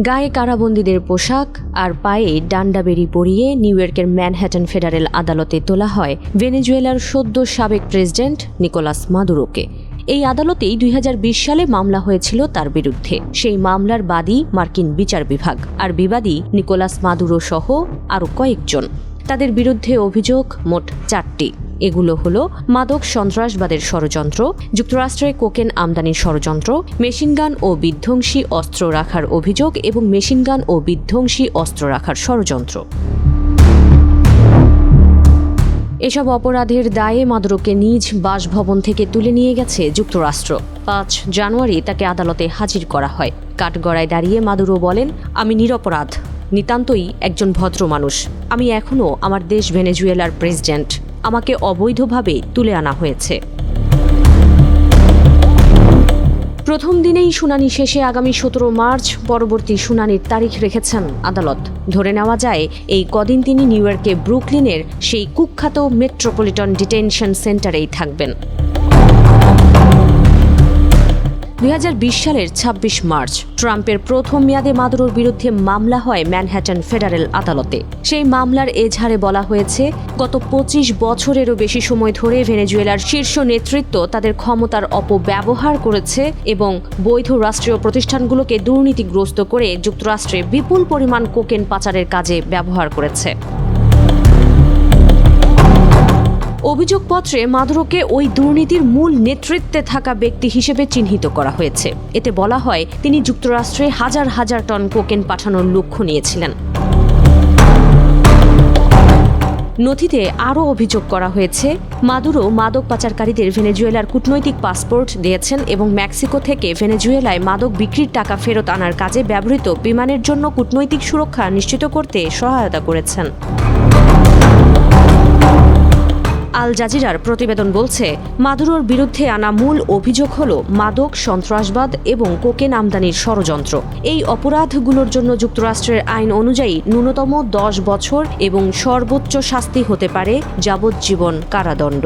গায়ে কারাবন্দীদের পোশাক আর পায়ে ডান্ডা বেড়ি পরিয়ে নিউ ইয়র্কের ম্যানহ্যাটন ফেডারেল আদালতে তোলা হয় ভেনেজুয়েলার সদ্য সাবেক প্রেসিডেন্ট নিকোলাস মাদুরোকে। এই আদালতেই 2020 সালে মামলা হয়েছিল তার বিরুদ্ধে। সেই মামলার বাদী মার্কিন বিচার বিভাগ, আর বিবাদী নিকোলাস মাদুরো সহ আরও কয়েকজন। তাদের বিরুদ্ধে অভিযোগ মোট 4টি। এগুলো হলো মাদক সন্ত্রাসবাদের ষড়যন্ত্র, যুক্তরাষ্ট্রে কোকেন আমদানির ষড়যন্ত্র, মেশিনগান ও বিধ্বংসী অস্ত্র রাখার অভিযোগ এবং মেশিনগান ও বিধ্বংসী অস্ত্র রাখার ষড়যন্ত্র। এসব অপরাধের দায়ে মাদুরোকে নিজ বাসভবন থেকে তুলে নিয়ে গেছে যুক্তরাষ্ট্র। 5 জানুয়ারি তাকে আদালতে হাজির করা হয়। কাঠগড়ায় দাঁড়িয়ে মাদুরো বলেন, আমি নিরপরাধ, নিতান্তই একজন ভদ্র মানুষ। আমি এখনও আমার দেশ ভেনেজুয়েলার প্রেসিডেন্ট। আমাকে অবৈধভাবে তুলে আনা হয়েছে। প্রথম দিনেই শুনানি শেষে আগামী 17 মার্চ পরবর্তী শুনানির তারিখ রেখেছেন আদালত। ধরে নেওয়া যায় এই কদিন তিনি নিউ ইয়র্কে ব্রুকলিনের সেই কুখ্যাত মেট্রোপলিটন ডিটেনশন সেন্টারেই থাকবেন। 2020 সালের 26 মার্চ ট্রাম্পের প্রথম মেয়াদে মাদুরোর বিরুদ্ধে মামলা হয় ম্যানহ্যাটন ফেডারেল আদালতে। সেই মামলার এজাহারে বলা হয়েছে, গত 25 বছরেরও বেশি সময় ধরে ভেনেজুয়েলার শীর্ষ নেতৃত্ব তাদের ক্ষমতার অপব্যবহার করেছে এবং বৈধ রাষ্ট্রীয় প্রতিষ্ঠানগুলোকে দুর্নীতিগ্রস্ত করে যুক্তরাষ্ট্রে বিপুল পরিমাণ কোকেন পাচারের কাজে ব্যবহার করেছে। অভিযোগপত্রে মাদুরোকে ওই দুর্নীতির মূল নেতৃত্বে থাকা ব্যক্তি হিসেবে চিহ্নিত করা হয়েছে। এতে বলা হয়, তিনি যুক্তরাষ্ট্রে হাজার হাজার টন কোকেন পাঠানোর লক্ষ্য নিয়েছিলেন। নথিতে আরও অভিযোগ করা হয়েছে, মাদুরো মাদক পাচারকারীদের ভেনেজুয়েলার কূটনৈতিক পাসপোর্ট দিয়েছেন এবং মেক্সিকো থেকে ভেনেজুয়েলায় মাদক বিক্রির টাকা ফেরত আনার কাজে ব্যবহৃত বিমানের জন্য কূটনৈতিক সুরক্ষা নিশ্চিত করতে সহায়তা করেছেন। আল জাজিরার প্রতিবেদন বলছে, মাদুরোর বিরুদ্ধে আনা মূল অভিযোগ হল মাদক, সন্ত্রাসবাদ এবং কোকেন আমদানির ষড়যন্ত্র। এই অপরাধগুলোর জন্য যুক্তরাষ্ট্রের আইন অনুযায়ী ন্যূনতম 10 বছর এবং সর্বোচ্চ শাস্তি হতে পারে যাবজ্জীবন কারাদণ্ড।